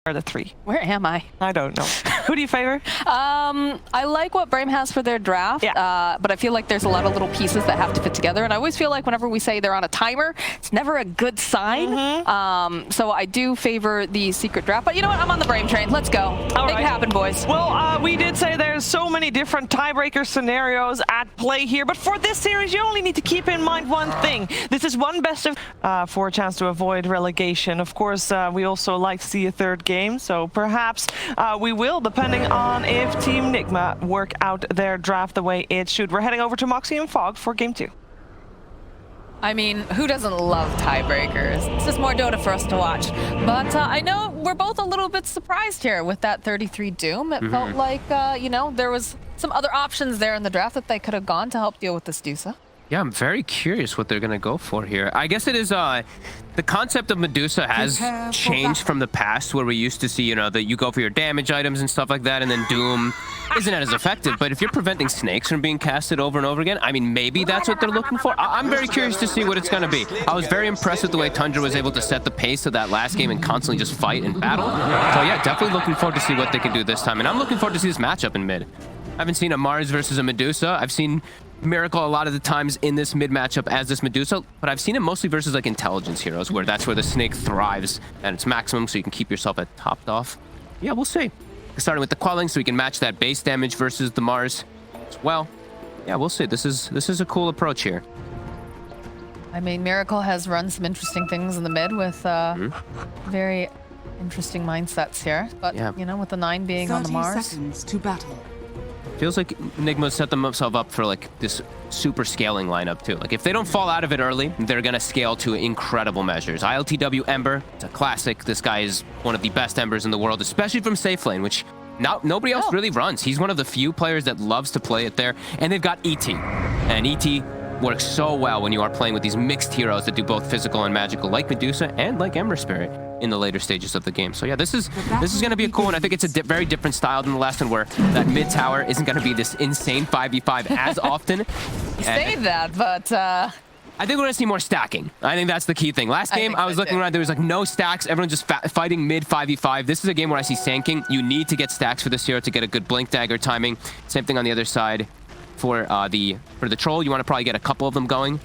Or the 3. Where am I? I don't know. Who do you favor? I like what Brame has for their draft, but I feel like there's a lot of little pieces that have to fit together, and I always feel like whenever we say they're on a timer, it's never a good sign. So I do favor the secret draft, but you know what? I'm on the Brame train. Let's go. Make it happen, boys. Well, we did say there's so many different tiebreaker scenarios at play here, but for this series, you only need to keep in mind one thing. This is one best of for a chance to avoid relegation. Of course, we also like to see a third game. So perhaps we will, depending on if Team Nigma work out their draft the way it should. We're heading over to Moxie and Fog for game 2. I mean, who doesn't love tiebreakers? It's just more Dota for us to watch. But I know we're both a little bit surprised here with that 33 Doom. It felt like, you know, there was some other options there in the draft that they could have gone to help deal with this Medusa. Yeah, I'm very curious what they're going to go for here. I guess it is, the concept of Medusa has changed from the past, where we used to see, you know, that you go for your damage items and stuff like that, and then Doom isn't as effective. But if you're preventing snakes from being casted over and over again, I mean, maybe that's what they're looking for. I'm very curious to see what it's going to be. I was very impressed with the way Tundra was able to set the pace of that last game and constantly just fight and battle. So yeah, definitely looking forward to see what they can do this time. And I'm looking forward to see this matchup in mid. I haven't seen a Mars versus a Medusa. I've seen Miracle a lot of the times in this mid matchup as this Medusa, but I've seen it mostly versus like intelligence heroes, where that's where the snake thrives at its maximum, so you can keep yourself at topped off. Yeah, we'll see. Starting with the quelling, so we can match that base damage versus the Mars as well. Yeah, we'll see. This is a cool approach here. I mean, Miracle has run some interesting things in the mid with very interesting mindsets here. But you know, with the 9 being on the Mars. 30 seconds to battle. Feels like Nigma set themselves up for like this super scaling lineup too. Like if they don't fall out of it early, they're gonna scale to incredible measures. ILTW Ember, it's a classic. This guy is one of the best Embers in the world, especially from safe lane, which nobody else really runs. He's one of the few players that loves to play it there. And they've got ET, and ET works so well when you are playing with these mixed heroes that do both physical and magical, like Medusa and like Ember Spirit in the later stages of the game. So yeah, this is going to be a cool one. I think it's a very different style than the last one, where that mid tower isn't going to be this insane 5v5 as often. You say that, but I think we're going to see more stacking. I think that's the key thing. Last game, I was looking around, there was like no stacks. Everyone just fighting mid 5v5. This is a game where I see sanking. You need to get stacks for this hero to get a good blink dagger timing. Same thing on the other side. For the troll, you want to probably get a couple of them going.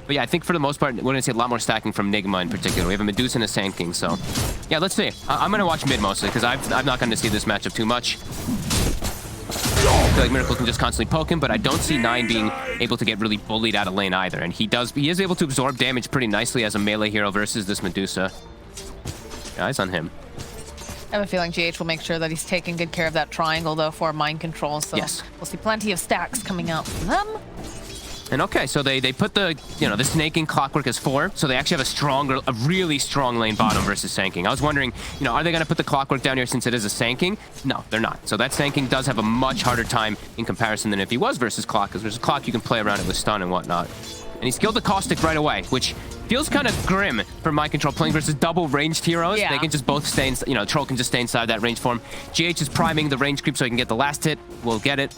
But yeah, I think for the most part, we're going to see a lot more stacking from Nigma in particular. We have a Medusa and a Sand King, so yeah, let's see. I'm going to watch mid mostly, because I'm not going to see this matchup too much. I feel like Miracle can just constantly poke him, but I don't see 9 being able to get really bullied out of lane either. And he is able to absorb damage pretty nicely as a melee hero versus this Medusa. Eyes on him. I have a feeling GH will make sure that he's taking good care of that triangle, though, for mind control. So we'll see plenty of stacks coming out from them. And okay, so they put the, you know, the snaking clockwork as 4, so they actually have a really strong lane bottom versus sanking. I was wondering, you know, are they going to put the clockwork down here since it is a sanking? No, they're not. So that sanking does have a much harder time in comparison than if he was versus clock, because versus clock you can play around it with stun and whatnot. And he skilled the caustic right away, which feels kind of grim for mind control playing versus double ranged heroes. They can just both stay, you know, troll can just stay inside that range form. GH is priming the range creep so he can get the last hit. We'll get it.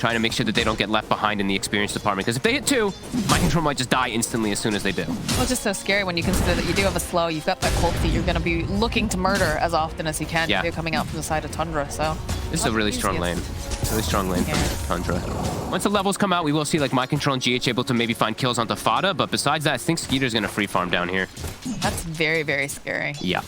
Trying to make sure that they don't get left behind in the experience department, because if they hit 2, mind control might just die instantly as soon as they do. Well, it's just so scary when you consider that you do have a slow, you've got that cold feet, you're going to be looking to murder as often as you can if you're coming out from the side of Tundra, so... This is a really strong lane. Really strong lane from Tundra. Once the levels come out, we will see like mind control and GH able to maybe find kills onto Fada, but besides that, I think Skeeter's going to free farm down here. That's very, very scary. Yeah.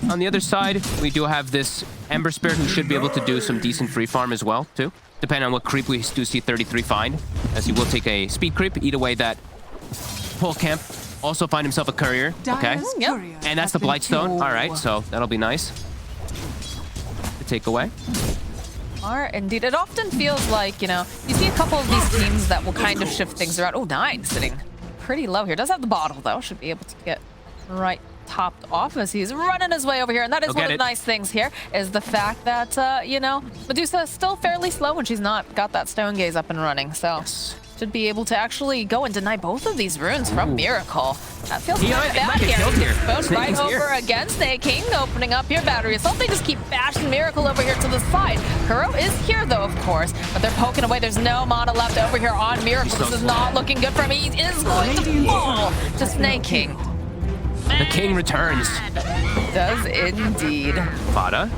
On the other side, we do have this Ember Spirit who should be able to do some decent free farm as well, too. Depending on what creep we do see 33 find, as he will take a speed creep, eat away that pole camp, also find himself a courier. Okay. And that's the Blightstone. All right, so that'll be nice to take away. Indeed. It often feels like, you know, you see a couple of these teams that will kind of shift things around. Oh, 9 sitting pretty low here. Does have the bottle, though. Should be able to get right topped off as he's running his way over here. And that is one of the nice things here, is the fact that, you know, Medusa is still fairly slow when she's not got that stone gaze up and running. So should be able to actually go and deny both of these runes from Miracle. That feels kind of bad here. Both right over against Snake King, opening up your battery assault. They just keep bashing Miracle over here to the side. Kuro is here though, of course, but they're poking away. There's no mana left over here on Miracle. This is not looking good for him. He is going to fall to Snake King. The king returns. Does indeed. Fada.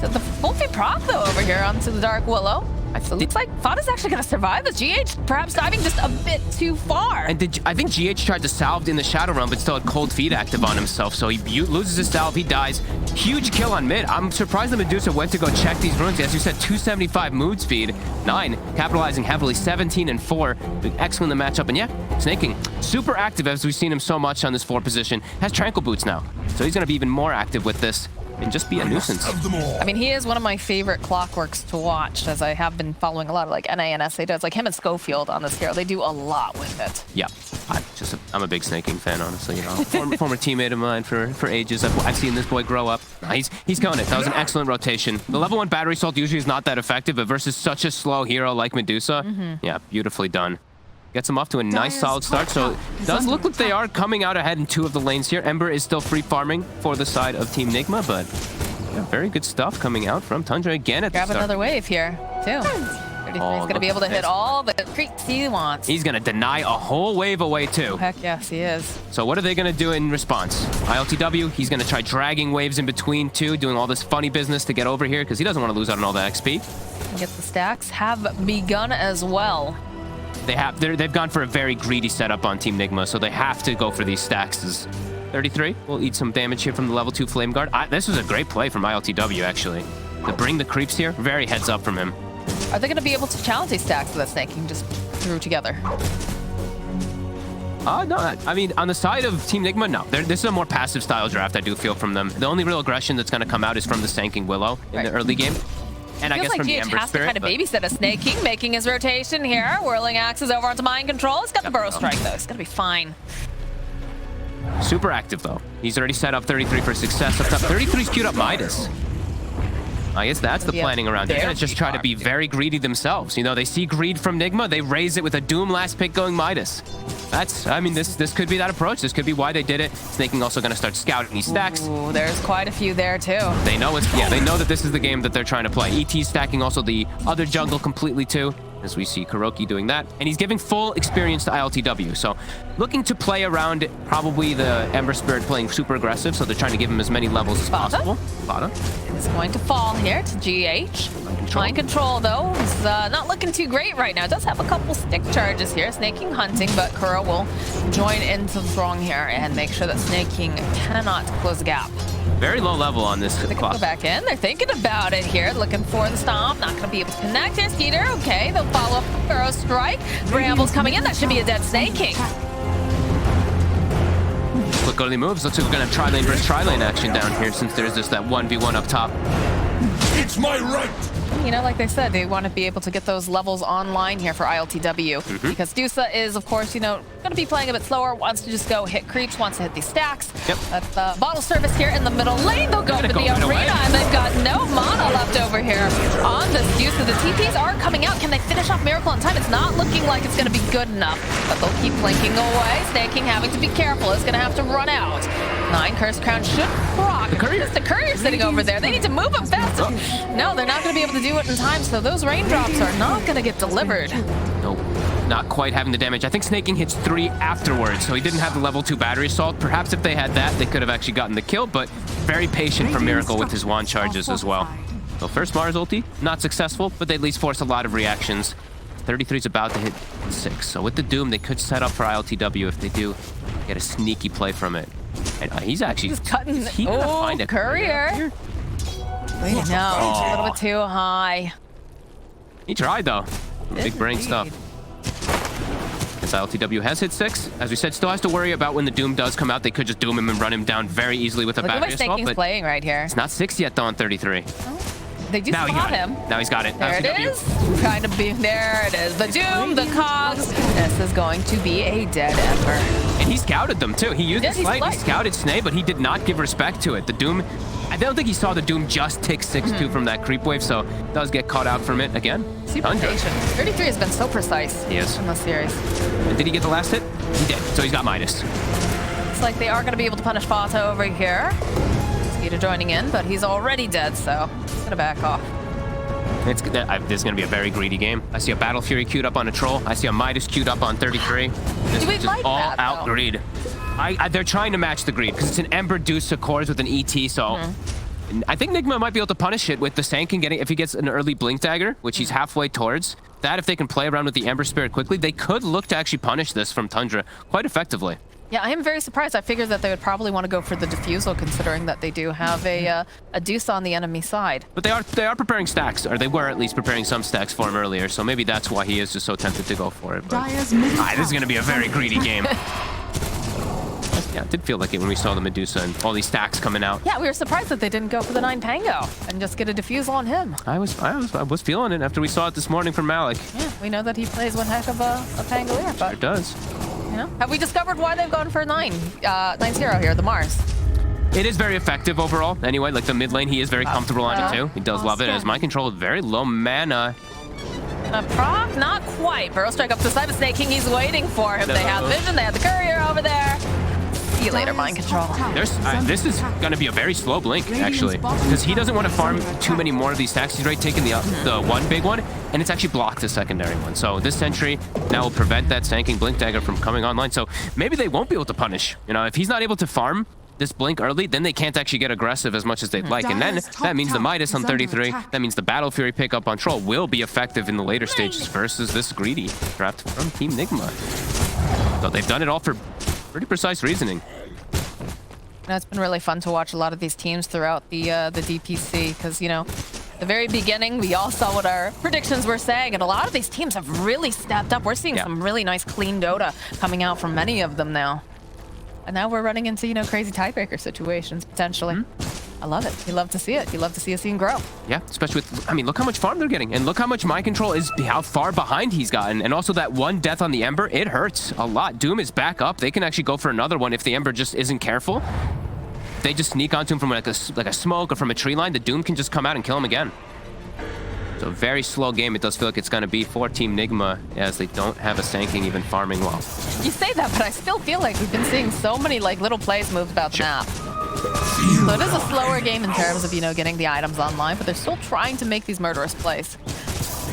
So the Wolfie proc though over here onto the Dark Willow. So it looks like Fada's actually going to survive the GH, perhaps diving just a bit too far. And I think GH tried to salve in the Shadow Realm, but still had Cold Feet active on himself, so he loses his salve, he dies. Huge kill on mid. I'm surprised the Medusa went to go check these runes. As you said, 275 mood speed, 9, capitalizing heavily, 17 and 4. Excellent in the matchup, and yeah, Snaking, super active as we've seen him so much on this 4 position. Has Tranquil Boots now, so he's going to be even more active with this. And just be a nuisance. I mean, he is one of my favorite clockworks to watch, as I have been following a lot of like NA and SA does. Like him and Schofield on this hero, they do a lot with it. Yeah, I'm a big Snaking fan, honestly. You know, former teammate of mine for ages. I've seen this boy grow up. He's killing it. That was an excellent rotation. The level 1 battery salt usually is not that effective, but versus such a slow hero like Medusa, yeah, beautifully done. Gets them off to a nice solid start, so it does look like they are coming out ahead in 2 of the lanes here. Ember is still free farming for the side of Team Nigma, but yeah, very good stuff coming out from Tundra again at the start. Grab another wave here, too. 33 is going to be able to hit all the creeps he wants. He's going to deny a whole wave away, too. Heck yes, he is. So what are they going to do in response? ILTW, he's going to try dragging waves in between, too, doing all this funny business to get over here, because he doesn't want to lose out on all the XP. I guess the stacks have begun as well. They've gone for a very greedy setup on Team Nigma, so they have to go for these stacks. 33 will eat some damage here from the level 2 Flame Guard. This was a great play from ILTW, actually. To bring the creeps here, very heads up from him. Are they going to be able to challenge these stacks that Snaking just threw together? No, I mean, on the side of Team Nigma, no. This is a more passive style draft, I do feel, from them. The only real aggression that's going to come out is from the Sanking Willow in the early game. And I guess like from the GH Ember has Spirit, to kind of babysit a Snaking, making his rotation here. Whirling axes over onto Mind Control. He's got the Burrow Strike, though. He's going to be fine. Super active, though. He's already set up 33 for success. Up top, 33's queued up Midas. I guess that's the planning around. They're going to just try to be very greedy themselves. You know, they see greed from Nigma. They raise it with a Doom last pick going Midas. I mean, this could be that approach. This could be why they did it. Snaking also going to start scouting these stacks. Ooh, there's quite a few there, too. They know they know that this is the game that they're trying to play. ET's stacking also the other jungle completely, too, as we see Kuroki doing that. And he's giving full experience to ILTW. So looking to play around probably the Ember Spirit playing super aggressive. So they're trying to give him as many levels as possible. Fada is going to fall here to GH. Mind Control, though, is not looking too great right now. Does have a couple stick charges here. Snaking hunting, but Kuro will join into the throng here and make sure that Snaking cannot close the gap. Very low level on this They clock. go back in. They're thinking about it here, looking for the stomp. Not going to be able to connect here. Skeeter, okay. They'll follow up the Burrow Strike. Brambles coming in. That should be a dead Snaking. Quick early moves. Looks like we're going to have tri-lane versus tri-lane action down here since there's just that 1v1 up top. It's my right! You know, like they said, they want to be able to get those levels online here for ILTW. Because Dusa is, of course, you know, going to be playing a bit slower, wants to just go hit creeps, wants to hit these stacks. Yep. That's the bottle service here in the middle lane. They'll go for the arena, and they've got no mana left over here on this Dusa. The TPs are coming out. Can they finish off Miracle on time? It's not looking like it's going to be good enough, but they'll keep blinking away. Snaking having to be careful. It's going to have to run out. 9 Cursed Crown should proc. The courier. It's the courier sitting over there. They need to move him fast. No, they're not going to be able to do it in time, so those raindrops are not going to get delivered. Nope. Not quite having the damage. I think Snaking hits 3 afterwards, so he didn't have the level 2 battery assault. Perhaps if they had that, they could have actually gotten the kill, but very patient from Miracle with his wand charges as well. So first Mars ulti, not successful, but they at least force a lot of reactions. 33's about to hit 6, so with the Doom, they could set up for ILTW if they do get a sneaky play from it. And he's actually He's cutting. Is he gonna find a courier. No, it's a little bit too high. He tried though. Big brain stuff. As ILTW has hit 6, as we said, still has to worry about when the Doom does come out. They could just Doom him and run him down very easily with a battery assault. Snaking's But playing right here. it's not 6 yet though on 33. They do Now he spot got him. it. Now he's got it. There it ILTW. is. Trying to be there. It is. The Doom, the Cogs. This is going to be a dead Ember. And he scouted them too. He used his he's slight. He slight. scouted Snay, but he did not give respect to it. The Doom, I don't think he saw the Doom just tick 6-2 from that creep wave, so does get caught out from it again. Super Tundra. patient. 33 has been so precise He is. in this series. And did he get the last hit? He did. So he's got Midas. It's like they are going to be able to punish Fata over here. Skeeter joining in, but he's already dead, so he's going to back off. This is going to be a very greedy game. I see a Battle Fury queued up on a Troll. I see a Midas queued up on 33. This Do we is just like all that, out though? greed. They're trying to match the greed because it's an Ember Medusa cores with an ET, so I think Nigma might be able to punish it with the Sankin getting, if he gets an early Blink Dagger, which he's halfway towards. That, if they can play around with the Ember Spirit quickly, they could look to actually punish this from Tundra quite effectively. Yeah, I am very surprised. I figured that they would probably want to go for the defusal, considering that they do have a Deuce on the enemy side. But they are preparing stacks, or they were at least preparing some stacks for him earlier, so maybe that's why he is just so tempted to go for it. But this is going to be a very greedy game. Yeah, it did feel like it when we saw the Medusa and all these stacks coming out. Yeah, we were surprised that they didn't go for the 9 Tango and just get a defuse on him. I was feeling it after we saw it this morning from Malik. Yeah, we know that he plays one heck of a Pangolier, but It does. you know, have we discovered why they've gone for 9-0 here, the Mars? It is very effective overall. Anyway, like the mid lane, he is very comfortable on it too. He does love it as mind control with very low mana. Proc, not quite. Burrow strike up to the side of Snake King. He's waiting for him. They have vision. They have the courier over there. See you later, mind control. This is going to be a very slow blink, actually, because he doesn't want to farm too many more of these stacks. He's already taken the one big one, and it's actually blocked the secondary one. So this sentry now will prevent that Sanking Blink Dagger from coming online. So maybe they won't be able to punish. You know, if he's not able to farm this blink early, then they can't actually get aggressive as much as they'd like. And then that means the Midas on 33, that means the Battle Fury pickup on Troll will be effective in the later stages versus this greedy draft from Team Nigma. So they've done it all for pretty precise reasoning. You know, it's been really fun to watch a lot of these teams throughout the DPC because, you know, the very beginning, we all saw what our predictions were saying, and a lot of these teams have really stepped up. We're seeing some really nice, clean Dota coming out from many of them now. And now we're running into, you know, crazy tiebreaker situations, potentially. I love it. You love to see it. You love to see a scene grow. Yeah, especially with, I mean, look how much farm they're getting. And look how much mind control is, how far behind he's gotten. And also that one death on the Ember, it hurts a lot. Doom is back up. They can actually go for another one if the Ember just isn't careful. If they just sneak onto him from like a smoke or from a tree line, the Doom can just come out and kill him again. So very slow game it does feel like it's going to be for Team Nigma, as they don't have a Sanking even farming well. You say that, but I still feel like we've been seeing so many like little plays moved about the map. So it is a slower game in terms of, you know, getting the items online, but they're still trying to make these murderous plays.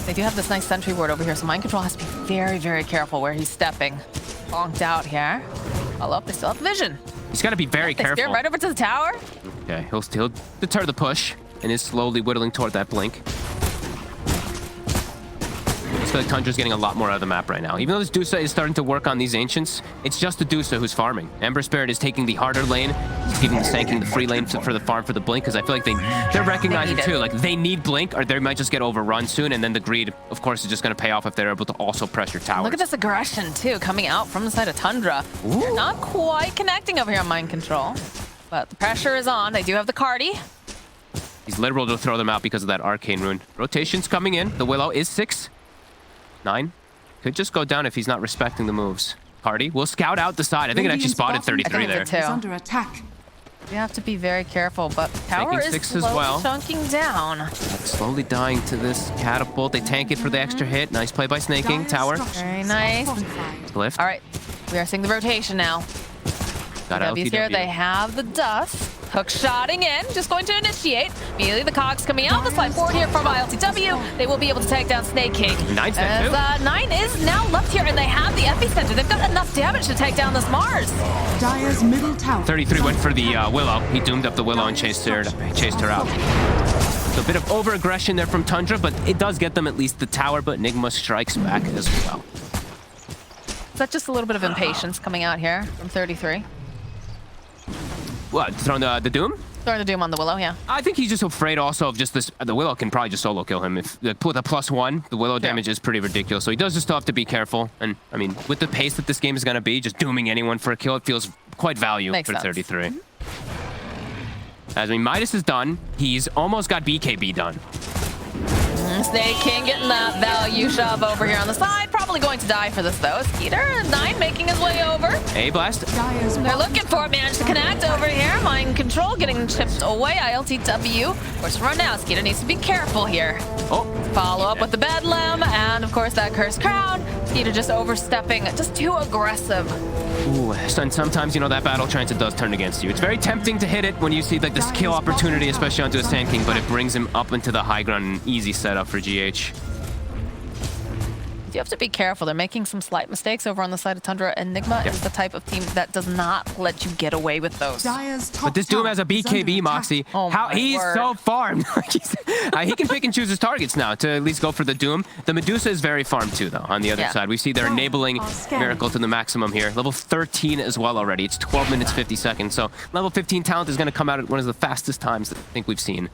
They do have this nice sentry ward over here, so mind control has to be very, very careful where he's stepping. Bonked out here. All up, they still have vision. He's got to be very careful. They steer right over to the tower. Okay, he'll deter the push and is slowly whittling toward that blink. I feel like Tundra's getting a lot more out of the map right now. Even though this Dusa is starting to work on these Ancients, it's just the Dusa who's farming. Ember Spirit is taking the harder lane. He's giving the Sanking the free lane for the farm for the Blink, because I feel like they're recognizing too, like they need Blink or they might just get overrun soon, and then the greed, of course, is just going to pay off if they're able to also pressure towers. Look at this aggression too, coming out from the side of Tundra. They're not quite connecting over here on mind control, but the pressure is on. They do have the Cardi. He's literal to throw them out because of that Arcane Rune. Rotation's coming in. The Willow is 6. 9. Could just go down if he's not respecting the moves. Party will scout out the side. I think it actually spotted 33 there. It's under attack. You have to be very careful, but tower is slowly chunking down. Slowly dying to this catapult. They tank it for the extra hit. Nice play by Snaking. Tower. Very nice. Lift. All right, we are seeing the rotation now. W's here. They have the dust. Hook shotting in, just going to initiate. Immediately the cogs coming out. The slide forward here from ILTW. They will be able to take down Snake King. 9 is now left here, and they have the epicenter. They've got enough damage to take down this Mars. Dire's middle tower. 33 went for the Willow. He doomed up the Willow and chased her out. So a bit of over-aggression there from Tundra, but it does get them at least the tower, but Nigma strikes back as well. Is that just a little bit of impatience coming out here from 33? What, throwing the Doom? Throwing the Doom on the Willow, yeah. I think he's just afraid also of just this. The Willow can probably just solo kill him. If with a +1, the Willow damage is pretty ridiculous. So he does just still have to be careful. And I mean, with the pace that this game is going to be, just dooming anyone for a kill, it feels quite value for 33. As I mean, Midas is done. He's almost got BKB done. Snake King getting that value shove over here on the side. Probably going to die for this, though. Skeeter, 9 making his way over. A-Blast. They're looking for it. Managed to connect over here. Mind control getting chipped away. ILTW. Of course, run now. Skeeter needs to be careful here. Oh. Follow up with the Bedlam. And, of course, that Cursed Crown. Skeeter just overstepping. Just too aggressive. Ooh, and sometimes, you know, that Battle Transit does turn against you. It's very tempting to hit it when you see, like, this kill opportunity, especially onto a Sand King, but it brings him up into the high ground. An easy setup for GH. You have to be careful. They're making some slight mistakes over on the side of Tundra, and Nigma is the type of team that does not let you get away with those. Dire's top But this Doom tower has a is under BKB, attack. Moxie. Oh my He's word. so farmed. He can pick and choose his targets now to at least go for the Doom. The Medusa is very farmed too, though, on the other Yeah. side. We see they're enabling Miracle to the maximum here. Level 13 as well already. It's 12 minutes, 50 seconds. So level 15 talent is going to come out at one of the fastest times that I think we've seen.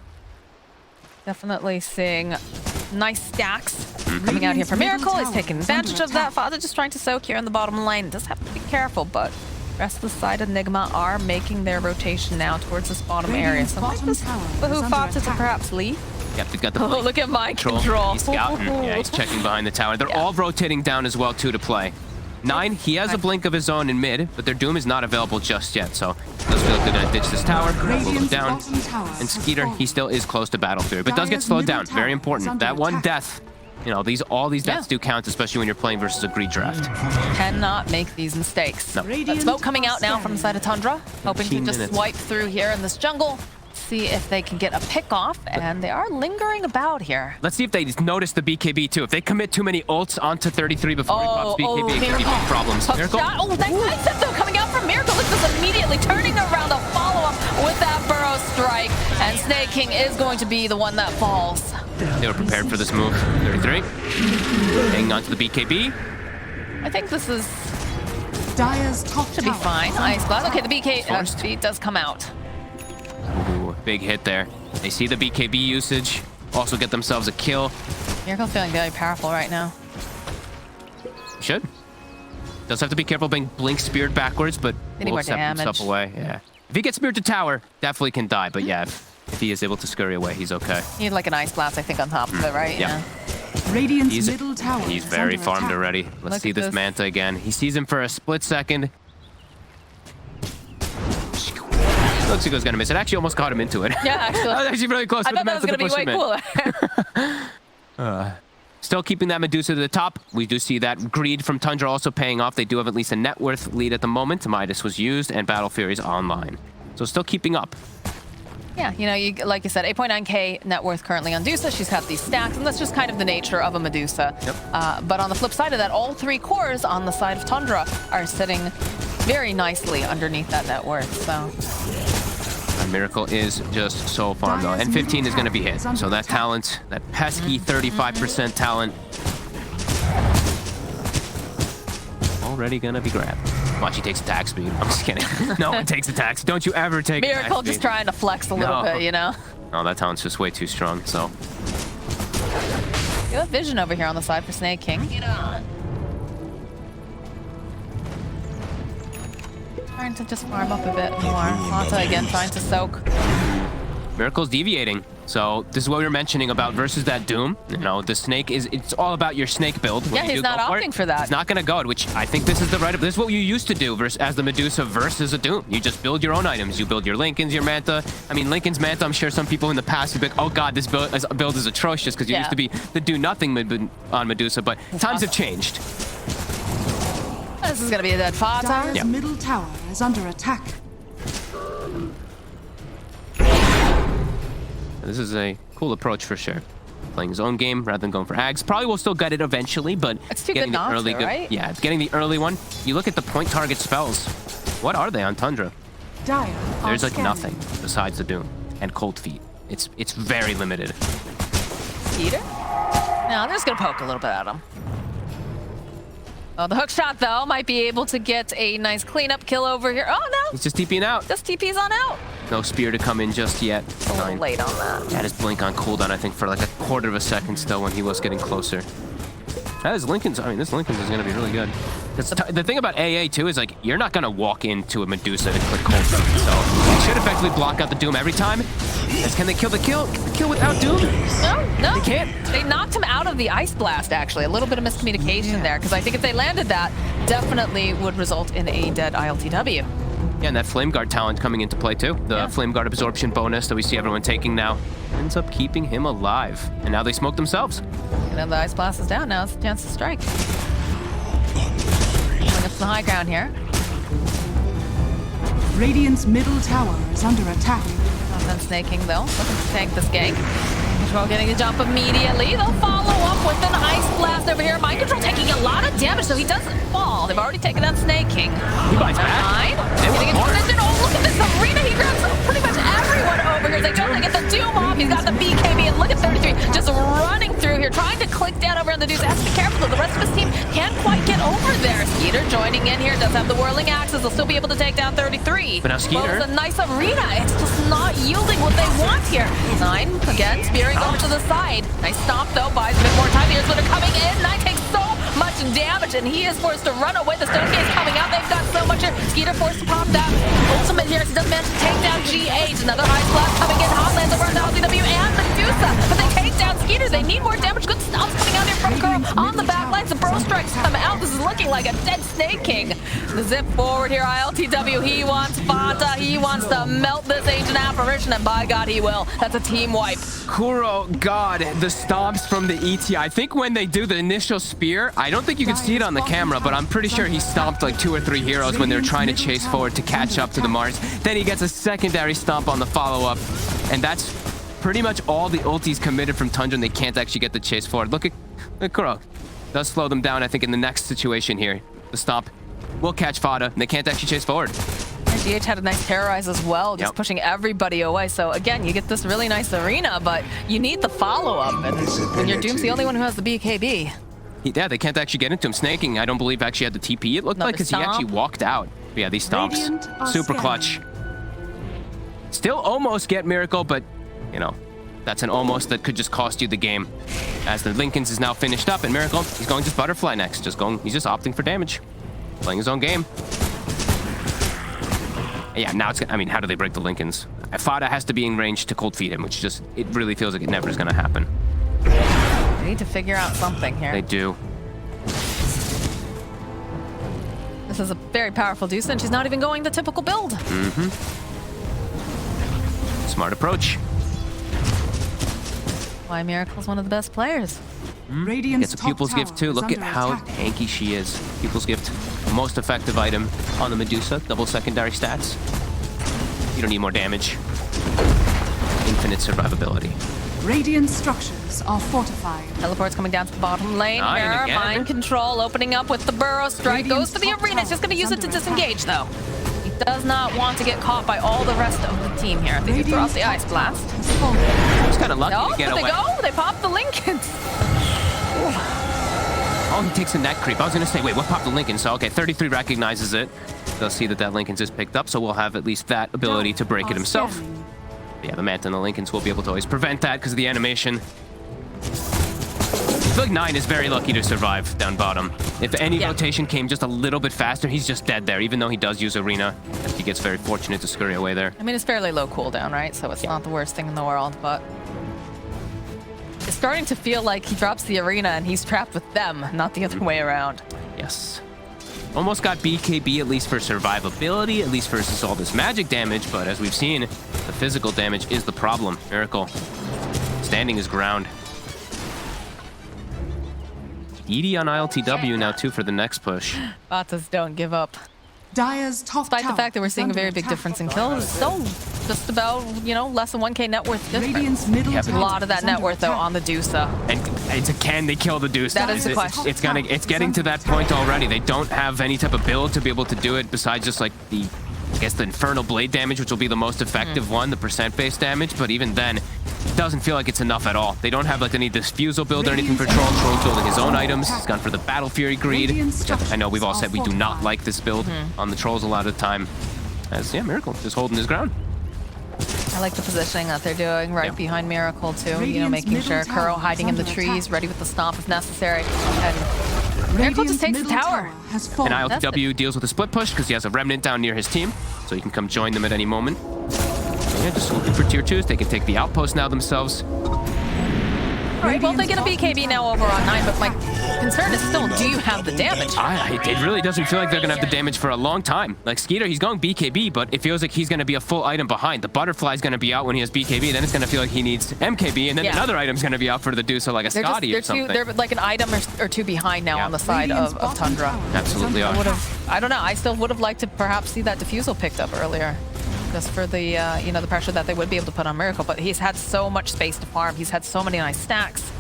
Definitely seeing nice stacks coming out here for Miracle. He's taking advantage of that. Father just trying to soak here in the bottom lane. Does have to be careful, but rest of the side of Nigma are making their rotation now towards this bottom area. So might just behoove Father to perhaps leave. Yep, they've got the Oh, look at my control. He's scouting. Yeah, he's checking behind the tower. They're all rotating down as well, too, to play. 9, he has a blink of his own in mid, but their Doom is not available just yet, so it does feel like they're going to ditch this tower, pull them down. And Skeeter, he still is close to Battle Fury, but does get slowed down. Very important. That one death, you know, all these deaths do count, especially when you're playing versus a greed draft. Cannot make these mistakes. No. But smoke coming out now from the side of Tundra, hoping to 13 just minutes. swipe through here in this jungle, see if they can get a pick off, and they are lingering about here. Let's see if they notice the BKB, too. If they commit too many ults onto 33 before he pops BKB, it could be big problems. Hook Miracle? shot. Oh, that nice set though coming out from Miracle. Look at this immediately turning around a follow-up with that Burrow strike, and Snake King is going to be the one that falls. They were prepared for this move. 33. Hanging on to the BKB. I think this is Dire's top should be tower fine. is under Ice Blast. Okay, the BK Forced. speed does come out. Ooh, big hit there. They see the BKB usage. Also get themselves a kill. Miracle feeling very powerful right now. Should. Does have to be careful being blink speared backwards, but Any will more step himself damage. away. Yeah. If he gets speared to tower, definitely can die. But yeah, if he is able to scurry away, he's okay. You need like an Ice Blast, I think, on top of it, right? Yeah. Radiant's He's middle tower He's is very under farmed attack. already. Let's Look see at this this. Manta again. He sees him for a split second. Looks like he was gonna miss it. Actually, almost got him into it. Yeah, actually. That was actually really close. I but thought the that was Manta going to to be push way him in. cooler. Still keeping that Medusa to the top. We do see that greed from Tundra also paying off. They do have at least a net worth lead at the moment. Midas was used, and Battle Fury's online. So still keeping up. Yeah, you know, like you said, 8.9k net worth currently on Medusa. She's got these stacks, and that's just kind of the nature of a Medusa. Yep. But on the flip side of that, all 3 cores on the side of Tundra are sitting very nicely underneath that net worth. So And Miracle is just so farmed though. And 15 is going to be hit. So that talent, that pesky 35% talent, already going to be grabbed. Watch, he takes attack speed. I'm just kidding. No one takes attack. Don't you ever take attack Miracle just speed. trying to flex a little No. bit, you know? No, that talent's just way too strong. So You have vision over here on the side for Snake King. Trying to just farm up a bit more. Manta again trying to soak. Miracle's deviating. So this is what we were mentioning about versus that Doom. You know, the Snake it's all about your Snake build. When Yeah, you he's do not go opting for that. He's not going to go it, which I think this is the right. This is what you used to do as the Medusa versus a Doom. You just build your own items. You build your Lincolns, your Manta. I mean, Lincoln's Manta, I'm sure some people in the past would be like, oh god, this build is atrocious because you Yeah. used to be the do nothing on Medusa, but times have changed. This is going to be a dead Fata. Dire's Yeah. middle tower is under attack. This is a cool approach for sure. Playing his own game rather than going for Ags. Probably will still get it eventually, but It's too getting good the not early to, right? Yeah, getting the early one. You look at the point target spells. What are they on Tundra? Dire are There's like scanning. nothing besides the Doom and Cold Feet. It's very limited. Skeeter? No, they're just going to poke a little bit at him. Oh, the hook shot, though, might be able to get a nice cleanup kill over here. Oh, no. He's just TPing out. Just TP's on out. No spear to come in just yet. A little late on that. Had his blink on cooldown, I think, for like a quarter of a second still when he was getting closer. That is Lincoln's. I mean, this Lincoln's is going to be really good. The thing about AA too is like you're not going to walk into a Medusa to click cold feet, so you should effectively block out the Doom every time. Can they kill the kill without Doom? No. They can't. They knocked him out of the Ice Blast, actually. A little bit of miscommunication there, because I think if they landed that, definitely would result in a dead ILTW. Yeah, and that Flame Guard talent coming into play too. The Yeah. Flame Guard absorption bonus that we see everyone taking now ends up keeping him alive. And now they smoke themselves. And then the Ice Blast is down. Now it's a chance to strike. Going up to the high ground here. Radiant's middle tower is under attack. Not done snaking, though. Looking to tank this gank. Control getting the jump immediately. They'll follow up with an Ice Blast over here. Mind Control taking a lot of damage, so he doesn't fall. They've already taken out Snake King. He bites back. Getting into position. Oh, look at this arena. He grabs pretty much everyone over here. They try to get the Doom off. He's got the BKB, and look at 33 just running through here, trying to click down over on the Deuce. Has to be careful, though. The rest of his team can't quite get over there. Skeeter joining in here. Does have the whirling axes. They'll still be able to take down 33. But now Skeeter. Well, it's a nice arena. It's just not yielding what they want here. 9, again, spearing over to the side. Nice stomp, though. Buys a bit more time. The Earthsplitter coming in. 9 takes so much damage, and he is forced to run away. The Stone Gaze coming out. They've got so much here. Skeeter forced to pop that ultimate here. He doesn't manage to take down G8. Another Ice Blast coming in. Hot lands over on LCW and Medusa. But they take down Skeeter. They need more damage. Good stomps coming out here from Kuro on the back lines. The Bro Strikes come out. This is looking like a dead Snake King. The zip forward here. ILTW, he wants Fata. He wants to melt this ancient apparition, and by God, he will. That's a team wipe. Kuro, God, the stomps from the ET. I think when they do the initial spear, I don't think you can see it on the camera, but I'm pretty sure he stomped like 2 or 3 heroes when they're trying to chase forward to catch up to the Mars. Then he gets a secondary stomp on the follow-up, and that's pretty much all the ultis committed from Tundra, and they can't actually get the chase forward. Look at Kuro. Does slow them down, I think, in the next situation here. The stomp will catch Fada, and they can't actually chase forward. And GH had a nice terrorize as well, just pushing everybody away. So again, you get this really nice arena, but you need the follow-up. And when your Doom's the only one who has the BKB. Yeah, they can't actually get into him. Snaking, I don't believe, actually had the TP. It looked like because he actually walked out. But yeah, these stomps, super clutch. Still almost get Miracle, but, you know, that's an almost that could just cost you the game. As the Lincolns is now finished up, and Miracle, he's going just Butterfly next. He's just opting for damage. Playing his own game. Yeah, now it's, I mean, how do they break the Lincolns? Fada has to be in range to cold feed him, which just, it really feels like it never is going to happen. They need to figure out something here. They do. This is a very powerful Deuce, and she's not even going the typical build. Mm-hmm. Smart approach. Why Miracle's one of the best players. Gets a Pupil's Gift too. Look at how tanky she is. Pupil's Gift, most effective item on the Medusa. Double secondary stats. You don't need more damage. Infinite survivability. Radiant structures are fortified. Teleport's coming down to the bottom lane here. Mind Control opening up with the Burrow Strike. Goes for the arena. He's just going to use it to disengage, though. He does not want to get caught by all the rest of the team here. They throw out the Ice Blast. He's kind of lucky to get away. They go. They pop the Lincolns. Oh, he takes a net creep. I was going to say, wait, what popped the Lincoln? So, okay, 33 recognizes it. They'll see that Lincoln's is picked up, so we'll have at least that ability to break it himself. Yeah, the Manta and the Lincolns will be able to always prevent that because of the animation. I feel like 9 is very lucky to survive down bottom. If any rotation came just a little bit faster, he's just dead there, even though he does use Arena. He gets very fortunate to scurry away there. I mean, it's fairly low cooldown, right? So it's not the worst thing in the world, but it's starting to feel like he drops the Arena and he's trapped with them, not the other way around. Yes. Almost got BKB, at least for survivability, at least versus all this magic damage, but as we've seen, the physical damage is the problem. Miracle standing his ground. Edie on ILTW now too for the next push. Vatas don't give up. Dire's top Despite the fact that we're seeing a very big difference in kills, it's still just about, you know, less than 1k net worth difference. A lot of that net worth, though, on the Dusa. And it's a can they kill the Dusa? That is the question. It's getting to that point already. They don't have any type of build to be able to do it besides just like the, I guess, the Infernal Blade damage, which will be the most effective one, the percent-based damage. But even then, it doesn't feel like it's enough at all. They don't have like any Diffusal build or anything for Troll. Troll's building his own items. He's gone for the Battle Fury Greed, which I know we've all said we do not like this build on the Trolls a lot of the time. As, yeah, Miracle just holding his ground. I like the positioning that they're doing right behind Miracle, too. You know, making sure Kuro hiding in the trees, ready with the stomp if necessary. And Miracle just takes the tower. And ILTW deals with a split push because he has a Remnant down near his team, so he can come join them at any moment. Yeah, just looking for tier 2s. They can take the outpost now themselves. Right, well, they get a BKB now over on 9, but my concern is still, do you have the damage? It really doesn't feel like they're going to have the damage for a long time. Like, Skeeter, he's going BKB, but it feels like he's going to be a full item behind. The Butterfly's going to be out when he has BKB, then it's going to feel like he needs MKB, and then another item's going to be out for the Dusa, like a Scotty or something. They're like an item or two behind now on the side of Tundra. Absolutely are. I don't know, I still would have liked to perhaps see that Diffusal picked up earlier. just for the the pressure that they would be able to put on Miracle. But he's had so much space to farm. He's had so many nice stacks.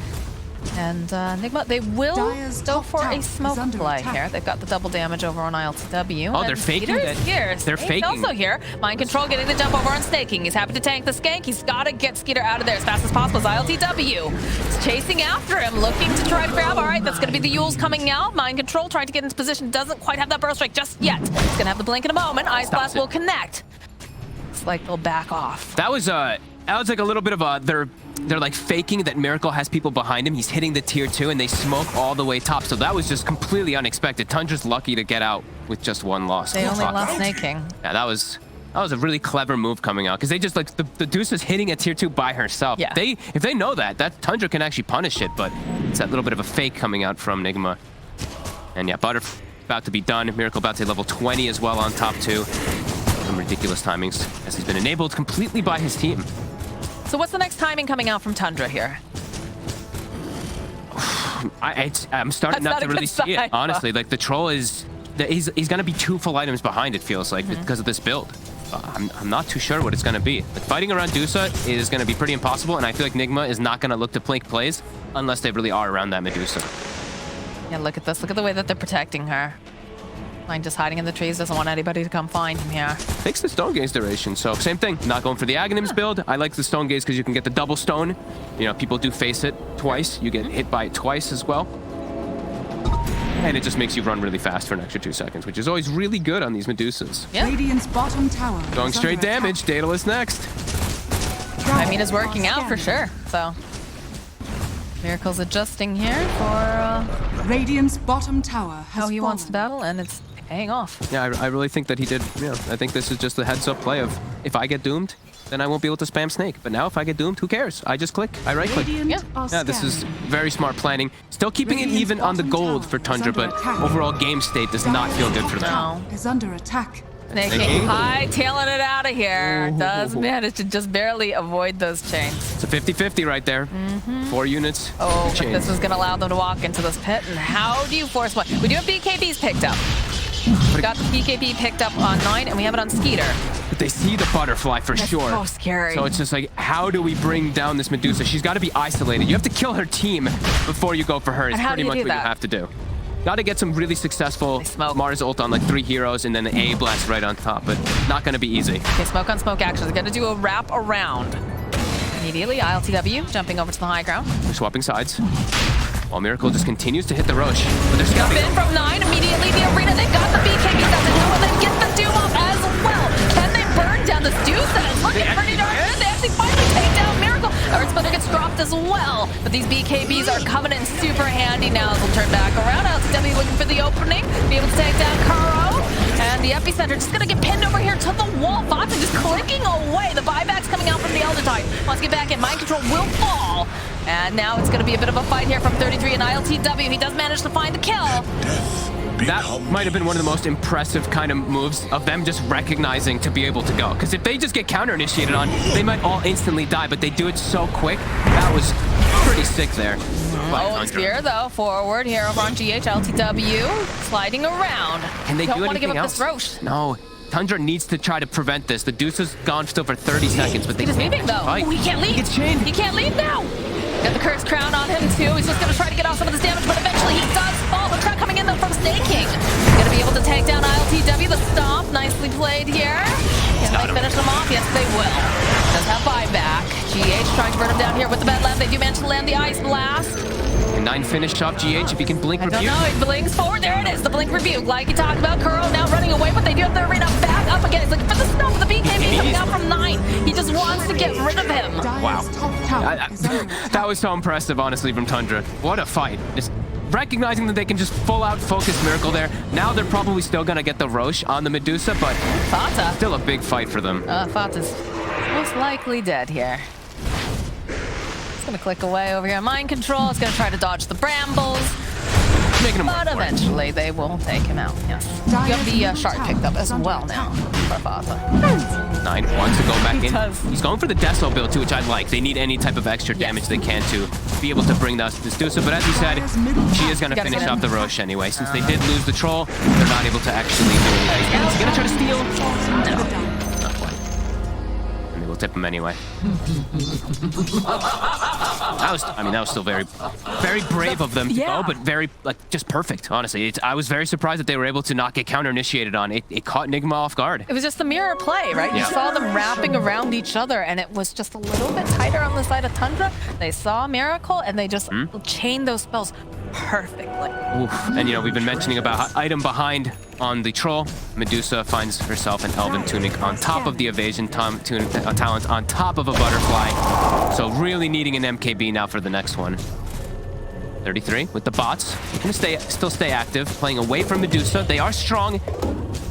And Nigma, they will Dire's go top for tower a is smoke under play attack. here. They've got the double damage over on ILTW. Oh, they're and faking Peter's that. here. They're Snake's faking. also here. Mind Control getting the jump over on Staking. He's happy to tank the skank. He's got to get Skeeter out of there as fast as possible. As ILTW is chasing after him, looking to try to grab. All right, that's going to be the Yules coming out. Mind Control trying to get into position. Doesn't quite have that burst strike just yet. He's going to have the blink in a moment. Ice Blast will connect. It's like they'll back off. That was like a little bit of a they're like faking that Miracle has people behind him. He's hitting the tier 2 and they smoke all the way top. So that was just completely unexpected. Tundra's lucky to get out with just one loss. They only lost Snaking. Yeah, that was a really clever move coming out because they just like the Medusa's hitting a tier 2 by herself. Yeah. If they know that Tundra can actually punish it, but it's that little bit of a fake coming out from Nigma. And yeah, Butter about to be done. Miracle about to level 20 as well on top 2. Some ridiculous timings as he's been enabled completely by his team. So what's the next timing coming out from Tundra here? I'm starting not That's not to a really good see it, sign. honestly. Like, the troll is... He's going to be 2 full items behind, it feels like, because of this build. I'm not too sure what it's going to be. Like, fighting around Medusa is going to be pretty impossible, and I feel like Nigma is not going to look to blink plays unless they really are around that Medusa. Yeah, look at this. Look at the way that they're protecting her. Mind just hiding in the trees, doesn't want anybody to come find him here. Takes the Stone Gaze duration, so same thing. Not going for the Aghanims build. I like the Stone Gaze because you can get the double stone. You know, people do face it twice. You get hit by it twice as well. And it just makes you run really fast for an extra 2 seconds, which is always really good on these Medusas. Yeah. Radiant's bottom tower Going is straight under damage. Daedalus next. attack. I mean, it's working out for sure. So, Miracle's adjusting here for Radiant's bottom tower has how he wants to fallen. battle, and it's paying off. Yeah, I really think that he did. Yeah, I think this is just a heads-up play of if I get doomed, then I won't be able to spam Snake. But now if I get doomed, who cares? I just click. I right-click. Radiant Yeah. are Yeah, this is scanning. very smart planning. Still keeping it Radiant's even on the bottom gold tower for is Tundra, under but attack. overall game state does not feel good for them. No. Is under attack. Snaking high-tailing it out of here. Does manage to just barely avoid those chains. It's a 50-50 right there. 4 units. Oh, but chains. this is going to allow them to walk into this pit. And how do you force one? We do have BKBs picked up. We got the BKB picked up on 9, and we have it on Skeeter. But they see the butterfly for That's sure. so scary. So it's just like, how do we bring down this Medusa? She's got to be isolated. You have to kill her team before you go for her. It's And how pretty do you much do what that? you have to do. Got to get some really successful They smoke. Mars ult on like 3 heroes and then the A blast right on top, but not going to be easy. Okay, smoke on smoke actions. Going to do a wrap around. Immediately, ILTW jumping over to the high ground. They're swapping sides. While Miracle just continues to hit the Roche, but they're Jump scouting. in from 9, immediately the arena. They've got the BKBs out the door, and then get the Doom off as well. Can they burn down this Medusa? It's looking pretty darn good. They actually finally take down Miracle. Earth Splitter gets dropped as well. But these BKBs are coming in super handy now as we'll turn back around. ILTW looking for the opening, be able to take down Kuro. And the epicenter just going to get pinned over here to the wall. Fata just clicking away. The buyback's coming out from the Elder Tide. Wants to get back in. Mind Control will fall. And now it's going to be a bit of a fight here from 33 and ILTW. He does manage to find the kill. That might have been one of the most impressive kind of moves of them just recognizing to be able to go. Because if they just get counter-initiated on, they might all instantly die, but they do it so quick. That was pretty sick there. by Oh, Tundra. Spear though, forward here over on GH, LTW, sliding around. Can they Don't do want to give anything up else? this Roche. No. Tundra needs to try to prevent this. The Deuce is gone still for 30 seconds, but they He is leaving though. fight. Oh, he can't leave. He gets chained. He can't leave now. Got the Cursed Crown on him too. He's just gonna try to get off some of this damage, but eventually he does fall. The trap coming in though from Staking. Gonna be able to take down ILTW. The stomp, nicely played here. Can they finish them off? Yes, they will. Does have buyback. GH trying to burn him down here with the bed land. They do manage to land the Ice Blast. And 9 finished off GH if he can blink I don't review. know, it blinks forward. There it is, the blink rebuke. Like you talked about, Kuro now running away, but they do have the arena back up again. He's looking for the snow, but the BKB coming out from 9. He just wants to get rid of him. Wow. Dire's top tower is under attack. That was so impressive, honestly, from Tundra. What a fight. Just recognizing that they can just full out focus Miracle there. Now they're probably still going to get the Roche on the Medusa, but Fata. still a big fight for them. Fata's most likely dead here. He's gonna click away over here. Mind control. He's gonna try to dodge the brambles. Making him But work for it. eventually they will take him out. Yes. You have the shard picked up as well now for Fata. 9 wants to go back He in. does. He's going for the Deso build too, which I like. They need any type of extra damage they can to be able to bring this Medusa. But as you said, she is going to Gotta finish get off in. the Roche anyway. Since they did lose the Troll, they're not able to actually do anything. Is he going to try to steal? No. Not quite. We'll tip him anyway. That was still very, very brave of them to go, but very, just perfect, honestly. I was very surprised that they were able to not get counter-initiated on. It caught Nigma off guard. It was just the mirror play, right? You saw them wrapping around each other, and it was just a little bit tighter on the side of Tundra. They saw a miracle, and they just chained those spells perfectly. Oof. And, we've been mentioning about item behind on the troll. Medusa finds herself an Elven Tunic on top of the evasion talent, on top of a butterfly. So really needing an MKB now for the next one. 33 with the bots. They're going to still stay active, playing away from Medusa. They are strong.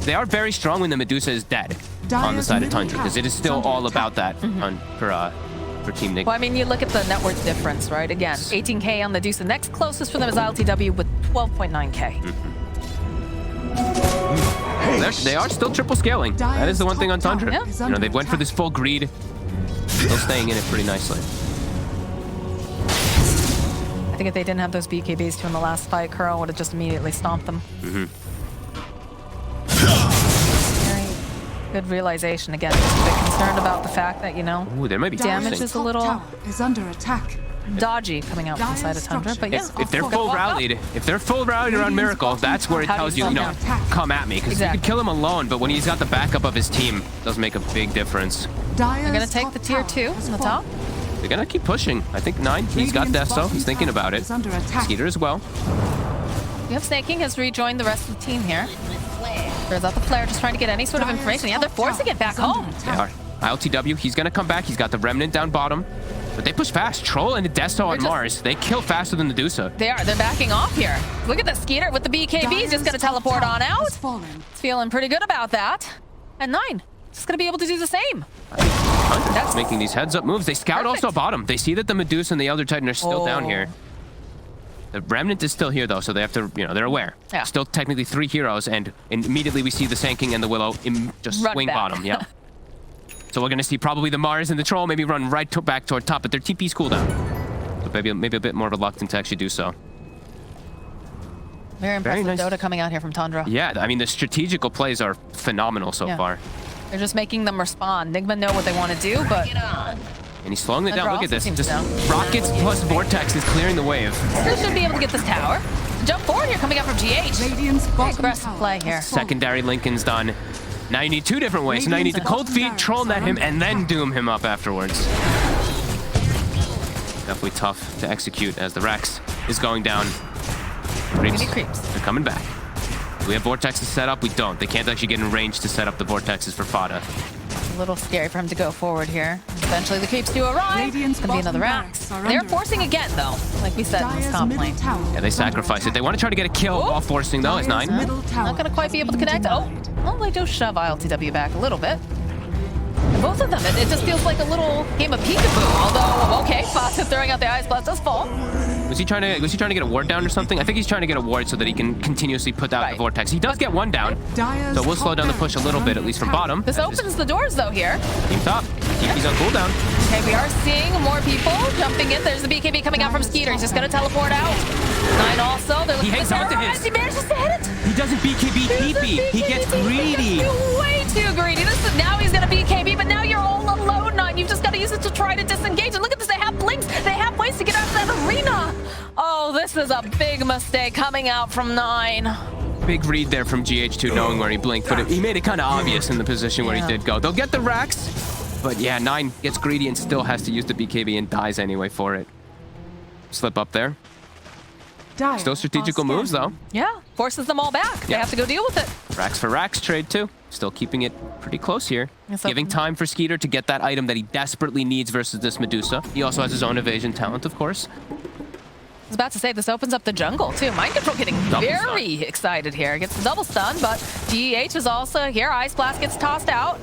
They are very strong when the Medusa is dead on the side of Tundra, because it is still all about that for Team Nigma. Well, I mean, you look at the net worth difference, right? Again, 18K on the Medusa. Next closest for them is ILTW with 12.9K. They are still triple scaling. That is the one thing on Tundra. Yeah. They went for this full greed. Still staying in it pretty nicely. I think if they didn't have those BKBs too in the last fight, Kuro would have just immediately stomped them. Very good realization. Again, just a bit concerned about the fact that, Ooh, there might be damage is a little is under attack. dodgy coming out from the side of Tundra, but yeah. If they're full rallied, around Miracle, that's where it tells you, come at me. Because you can kill him alone, but when he's got the backup of his team, it does make a big difference. They're going to take the tier 2 on the top. They're going to keep pushing. I think 9, he's got Deso. He's thinking about it. Skeeter as well. You have Snake King has rejoined the rest of the team here. There's out the flare, just trying to get any sort of information. Yeah, they're forcing it back home. They are. ILTW, he's going to come back. He's got the Remnant down bottom. But they push fast. Troll and Deso on Mars. They kill faster than Medusa. They are. They're backing off here. Look at the Skeeter with the BKB. He's just going to teleport on out. Feeling pretty good about that. And 9. Just going to be able to do the same. That's making these heads-up moves. They scout also bottom. They see that the Medusa and the Elder Titan are still down here. The Remnant is still here, though, so they have to, they're aware. Yeah. Still technically 3 heroes, and immediately we see the Sand King and the Willow just Run swing back. bottom. Yeah. So we're going to see probably the Mars and the Troll maybe run back toward top, but their TP's cooldown. So maybe a bit more reluctant to actually do so. Very impressive nice. Dota coming out here from Tundra. Yeah, I mean, the strategical plays are phenomenal so far. They're just making them respond. Nigma know what they want to do, but... And he's slowing it down. Look at this. Seems Just down. rockets plus Vortex is clearing the wave. They should be able to get this tower. Jump forward here, coming out from GH. Radiant's Very bottom aggressive tower play here. has fallen. Secondary Lincoln's done. Now you need 2 different ways. So now you need to cold feet, troll net him, and then doom him up afterwards. Definitely tough to execute as the Rex is going down. Creeps. They're coming back. Do we have Vortexes set up? We don't. They can't actually get in range to set up the Vortexes for Fada. A little scary for him to go forward here. Eventually the creeps do arrive. Radiant's Gonna be another bottom Rax. barracks are They're under forcing attack. again, though, like we said in this Dire's top middle lane. tower Yeah, they is under sacrifice it. attack. They want to try to get a kill while forcing, though, is 9. Middle tower Not gonna quite be able to connect. Oh, well, they do shove ILTW back a little bit. And both of them, it just feels like a little game of peekaboo. Although, okay, Fawcett throwing out the Ice Blast does fall. Was he trying to get a ward down or something? I think he's trying to get a ward so that he can continuously put out the Vortex. He does get one down. Dire's So we'll slow top down the push a little barracks bit, are at least under from attack. bottom. This opens the doors, though, here. Team top. He's on cooldown. Okay, we are seeing more people jumping in. There's the BKB coming out from Skeeter. He's just gonna teleport out. 9 also. They're looking hangs for on to terrorize. his. He manages to hit it. He doesn't BKB TP. He gets greedy. Way too greedy. Now he's gonna BKB, but now you're all alone, 9. You've just got to use it to try to disengage. And look at this. They have blinks. They have ways to get out of that arena. Oh, this is a big mistake coming out from 9. Big read there from GH2 knowing where he blinked, but he made it kind of obvious in the position where he did go. They'll get the Rax, but yeah, 9 gets greedy and still has to use the BKB and dies anyway for it. Slip up there. Dire Still strategical are moves, though. scanning. Yeah, forces them all back. They Yeah. have to go deal with it. Rax for Rax trade, too. Still keeping it pretty close here. Yes, Giving time for Skeeter to get that item that he desperately needs versus this Medusa. He also has his own evasion talent, of course. I was about to say, this opens up the jungle, too. Mind Control getting Double very excited here. Gets the double stun, but GH is also here. Ice Blast gets tossed out.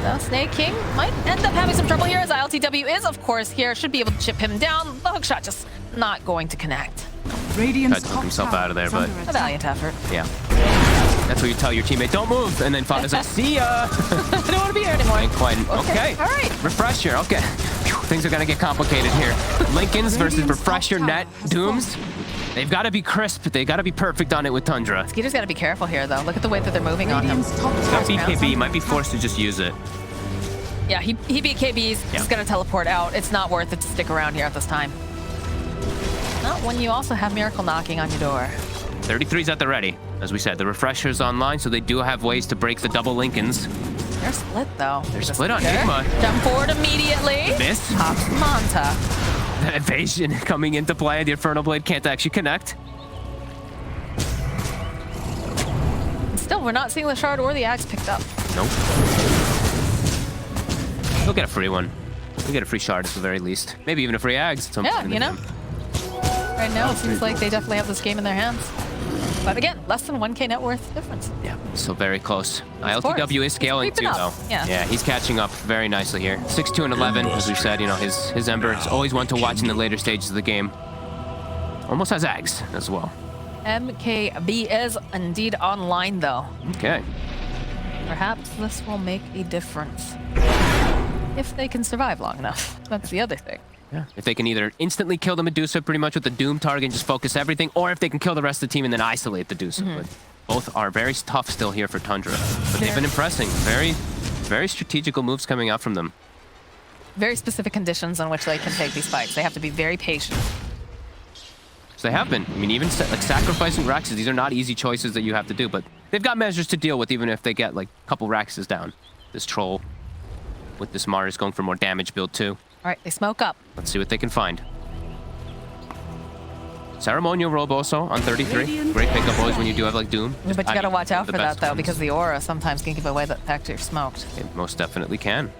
So Snake King might end up having some trouble here, as ILTW is, of course, here. Should be able to chip him down. The hookshot just not going to connect. Radiant's Tried to hook top himself tower out of there, is but- under A attack. valiant effort. Yeah. That's what you tell your teammate, don't move. And then Fada's like, see ya. I don't want to be here anymore. Ain't quite. Okay. All right. Refresher. Okay. Phew, things are going to get complicated here. Lincolns versus Refresher net Dooms. They've got to be crisp. They've got to be perfect on it with Tundra. Skeeter's got to be careful here, though. Look at the way that they're moving on him. Radiant's top Got tower BKB. Might be forced to just use it. Yeah, he BKBs. He's gonna teleport out. It's not worth it to stick around here at this time. Not when you also have Miracle knocking on your door. 33's at the ready. As we said, the refresher's online, so they do have ways to break the double Lincolns. They're split, though. They're split on Nigma. Jump forward immediately. Miss. Pops Manta. That evasion coming into play. The Infernal Blade can't actually connect. Still, we're not seeing the shard or the axe picked up. Nope. He'll get a free one. He'll get a free shard at the very least. Maybe even a free axe. Yeah, you know. Right now, it seems like they definitely have this game in their hands. But again, less than 1K net worth difference. Yeah, still very close. Of ILTW course. is scaling It's too, creeping though. up. Yeah. He's catching up very nicely here. 6-2 and 11, as we've said. You know, his Ember is always one to watch in the later stages of the game. Almost has Ags as well. MKB is indeed online, though. Okay. Perhaps this will make a difference. If they can survive long enough. That's the other thing. Yeah. If they can either instantly kill the Medusa pretty much with the Doom target and just focus everything, or if they can kill the rest of the team and then isolate the Medusa. But both are very tough still here for Tundra. But they've been impressing. Very, very strategical moves coming out from them. Very specific conditions on which they can take these fights. They have to be very patient. So they have been. I mean, even like sacrificing Raxes, these are not easy choices that you have to do, but they've got measures to deal with even if they get like a couple Raxes down. This Troll with this Mars going for more damage build too. All right, they smoke up. Let's see what they can find. Ceremonial Robe also on 33. Great pickup always when you do have like Doom. But you gotta watch out the for that best though, ones. because the aura sometimes can give away the fact that you're smoked. It most definitely can.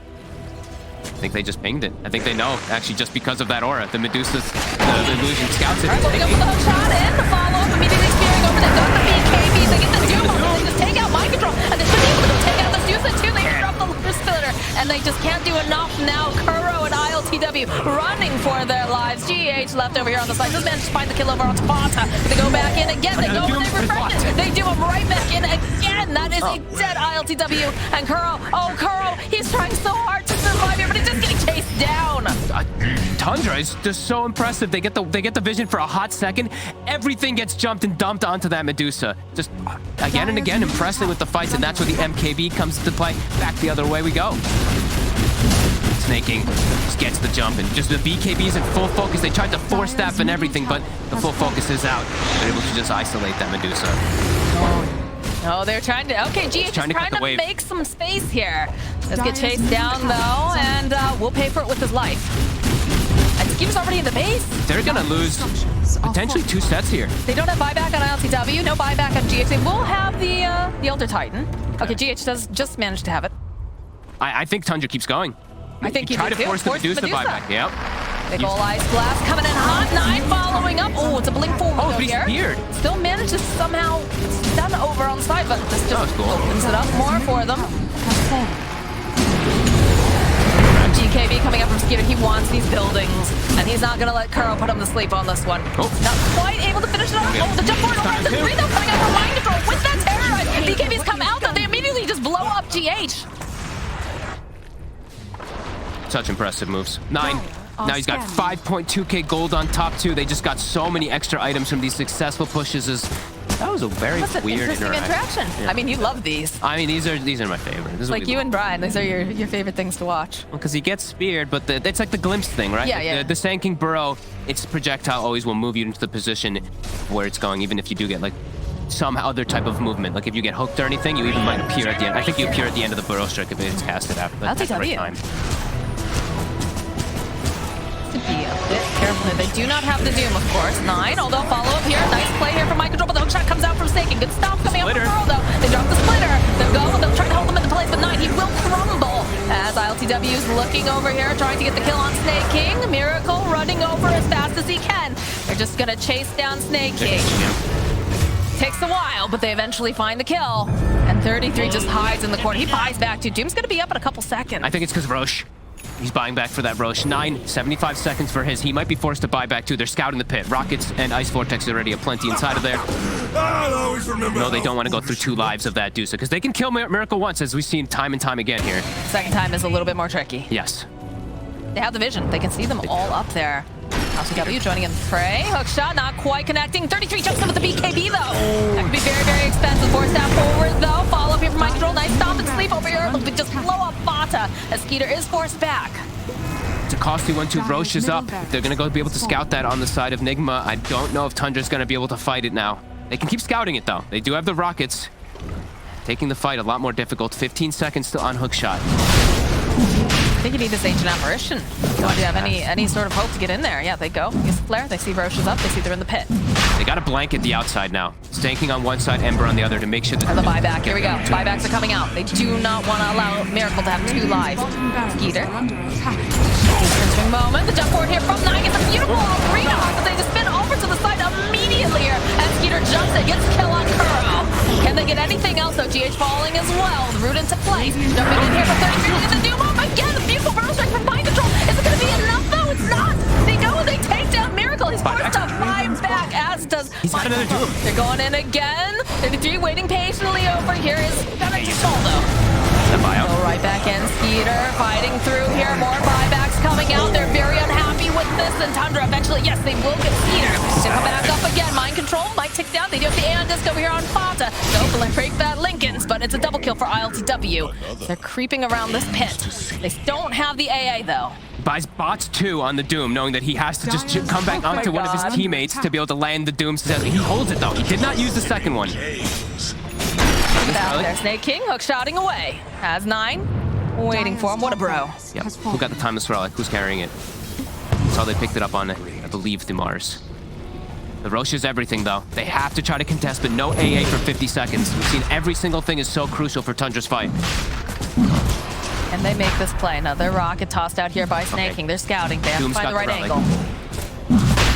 I think they just pinged it. I think they know, actually, just because of that aura. The Medusa's, the illusion scouts it. All right, well, we go for the hook shot in. The follow-up immediately spearing over the gun. The BKBs, they get the Doom. They just take out Mind Control. And they should be able to take out the Medusa too. They drop the Lure Splitter. And they just can't do enough now. Kuro and ILTW running for their lives. GH left over here on the side. This man just find the kill over on Tabata. They go back in again. They go, they refresh it. They do him right back in again. That is a dead ILTW. And Kuro, Kuro, he's trying so hard to survive here, but he's just getting chased down. Tundra is just so impressive. They get the vision for a hot second. Everything gets jumped and dumped onto that Medusa. Just again and again, impressive with the fights, and that's where the MKB comes into play. Back the other way we go. Snaking just gets the jump, and just the BKBs in full focus. They tried to force staff and everything, but the full focus is out. They're able to just isolate that Medusa. Oh, they're trying to... Okay, GH is trying to make some space here. Let's get chased down, though, and we'll pay for it with his life. And Scheme's already in the base. They're going to lose potentially 2 sets here. They don't have buyback on ILTW, no buyback on GH. They will have the Elder Titan. Okay, GH does just manage to have it. I think Tundra keeps going. I think he try to force the Medusa buyback. Yep. Big ol' Ice Blast coming in hot. 9 following up. Oh, it's a blink forward but he's here. weird. Still manages somehow stun over on the side, but this just cool. opens it up more for them. GKB coming up from Skeeter. He wants these buildings, and he's not going to let Kuro put him to sleep on this one. Oh. Not quite able to finish it off. Oh, the jump forward over the 3 though coming up from Mind Control with that terrorize. BKB's come out, though. They immediately just blow up GH. Such impressive moves. 9. Now he's got 5.2k gold on top 2. They just got so many extra items from these successful pushes. That was a very weird interaction. Yeah. I mean, you love these. I mean, these are my favorite. This is like you and Brian, these are your favorite things to watch. Well, because he gets speared, but it's like the glimpse thing, right? Yeah, like yeah. The Sand King Burrow, its projectile always will move you into the position where it's going, even if you do get like some other type of movement. Like if you get hooked or anything, you even might appear at the end. I think you appear at the end of the Burrow strike if it's casted after the right time. To be a bit careful. They do not have the Doom, of course. 9, although follow up here. Nice play here from Mind Control, but the hookshot comes out from Snaking. Good stop coming up from Burrow, though. They drop the splitter. They'll try to hold him into place, but 9, he will crumble. As ILTW is looking over here, trying to get the kill on Snake King. Miracle running over as fast as he can. They're just going to chase down Snake King. Takes a while, but they eventually find the kill. And 33 just hides in the corner. He buys back too. Doom's going to be up in a couple seconds. I think it's because Roche. He's buying back for that Roche. 9, 75 seconds for his. He might be forced to buy back too. They're scouting the pit. Rockets and Ice Vortex already have plenty inside of there. I'll always remember. No, they don't want to go through 2 lives of that Dusa because they can kill Miracle once, as we've seen time and time again here. Second time is a little bit more tricky. Yes. They have the vision. They can see them all up there. LTW joining in the fray. Hook shot, not quite connecting. 33 jumps in with the BKB, though. That could be very, very expensive. Force that forward, though. Follow up here from Mind Control. Nice stop and sleep over here. Look, we just blow up Fata as Skeeter is forced back. It's a costly one too. Roche is up. They're gonna go be able to scout that on the side of Nigma. I don't know if Tundra's gonna be able to fight it now. They can keep scouting it though. They do have the rockets. Taking the fight a lot more difficult. 15 seconds to unhook shot. I think you need this Ancient Apparition. Do you have any sort of hope to get in there? Yeah, they go. Use the flare. They see Roche is up. They see they're in the pit. They got a blanket the outside now. Stanking on one side, Ember on the other to make sure that... And the buyback. Here we go. Buybacks are coming out. They do not want to allow Miracle to have 2 lives. Skeeter. Interesting moment. The jump forward here from Nigma. It's a beautiful arena hawk, but they just spin over to the side immediately here. And Skeeter jumps in, gets kill on Kuro. Can they get anything else though? GH falling as well. The root into play. Jumping in here for 33 the new move again. The beautiful burrow strike from Mind Control. Is it going to be enough though? It's not. They go and they take down Miracle. He's forced to fight back, as does Mind Control. They're going in again. 33 waiting patiently over here is gonna stall though. Go right back in. Skeeter fighting through here. More buybacks coming out. They're very unhappy with this. And Tundra eventually, yes, they will get Skeeter. They come back up again. Mind Control might tick down. They do have the Aeon Disc over here on Fata. Go break that Lincoln's, but it's a double kill for ILTW. They're creeping around this pit. They don't have the AA though. Buys bots 2 on the Doom, knowing that he has to just come back onto one of his teammates to be able to land the Doom successfully. He holds it though. He did not use the second one. Back there, Snake King, hook shotting away. Has 9. Waiting for him. What a bro. Yep. Who got the timeless relic? Who's carrying it? Saw they picked it up on, I believe, the Mars. The Roche is everything, though. They have to try to contest, but no AA for 50 seconds. We've seen every single thing is so crucial for Tundra's fight. And they make this play. Another rocket tossed out here by Snake King. They're scouting. They have to find the right angle.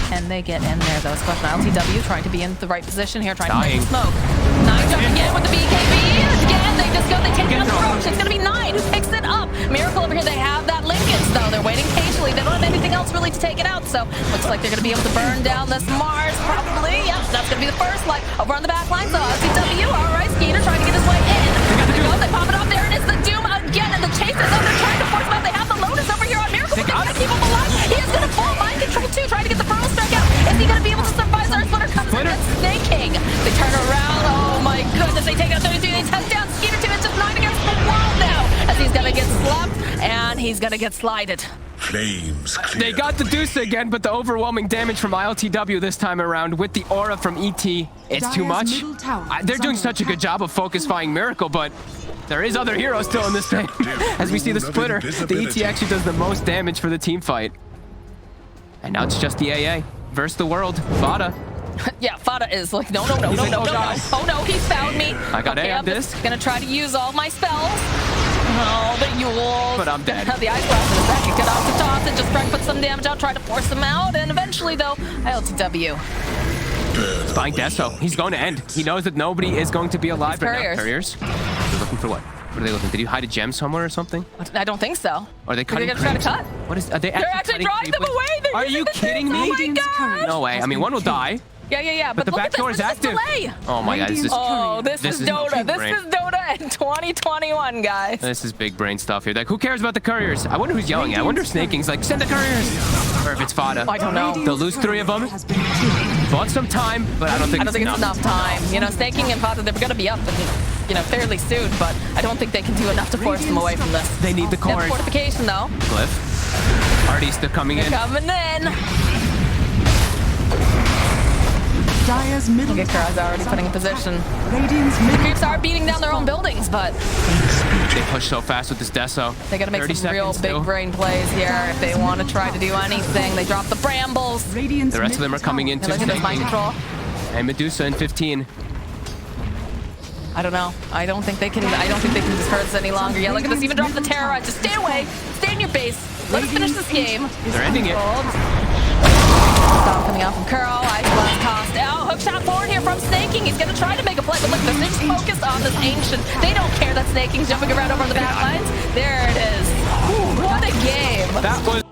Can they get in there, though? It's question. ILTW trying to be in the right position here, trying to make smoke. 9 jumping in with the BKB. Again, they just go. They take down the Roche. It's going to be 9 who picks it up. Miracle over here. They have that Lincoln's, though. They're waiting patiently. They don't have anything else really to take it out. So looks like they're going to be able to burn down this Mars, probably. Yep, that's going to be the first light. Over on the back line, so ILTW. All right, Skeeter trying to get his way in. There they go. They pop it off. There it is. The Doom again. And the chasers over there trying to force him out. They have the Lotus over here on Miracle. They got to keep him alive. He is going to fall. Mind Control too, trying to get the burrow strike out. Is he going to be able to survive? Our Splitter comes in and Snake King. They turn around. Oh my goodness. They take out 33. They touch down Skeeter 2. It's just 9 against the wall now. As he's going to get slapped and he's going to get slided. Flames clear. They got the Deuce again, but the overwhelming damage from ILTW this time around with the aura from ET, it's too much. They're doing such a good job of focus-fying Miracle, but there is other heroes still in this game. As we see the Splitter, the ET actually does the most damage for the team fight. And now it's just the AA versus the world. Fata. Yeah, Fata is like, no. Oh no, he's found me. I got A on this. Gonna try to use all my spells. Oh, the Yules. But I'm dead. The Ice Blast in a second. Get off the toss and just try to put some damage out, try to force them out, and eventually, though, ILTW. Spying Deso. He's going to end. He knows that nobody is going to be alive right now. Couriers. They're looking for what? What are they looking? Did you hide a gem somewhere or something? I don't think so. Are they cutting? They're gonna try to cut? What is? Are they They're actually drawing them away. They're are you kidding me? Oh my God. No way. I mean, one will die. Yeah. But the back door is active. Oh my God, this is Dota. This is Dota in 2021, guys. This is big brain stuff here. Like, who cares about the couriers? I wonder who's yelling. I wonder if Snake King's like, send the couriers. Or if it's Fata. I don't know. They'll lose 3 of them. Bought some time, but I don't think it's enough time. You know, Snake King and Fata, they're gonna be up and fairly soon, but I don't think they can do enough to force them away from this. They need the core. Fortification though. Cliff. Artie's still coming in. Coming in. Dire's middle Kura's already putting in position. The creeps are beating down their own buildings, but they push so fast with this Deso. They gotta make some real big brain plays here if they want to try to do anything. They drop the brambles. The rest of them are coming into Mind Control. And Medusa in 15. I don't know. I don't think they can just hurt us any longer. Yeah, look at this. Even drop the terror. Just stay away. Stay in your base. Let us finish this game. They're ending it. Stop coming out from Kuro. Ice Blast tossed out. Hook shot forward here from Snake King. He's going to try to make a play, but look, they're just focused on this Ancient. They don't care that Snake King's jumping around over on the back lines. There it is. What a game. That was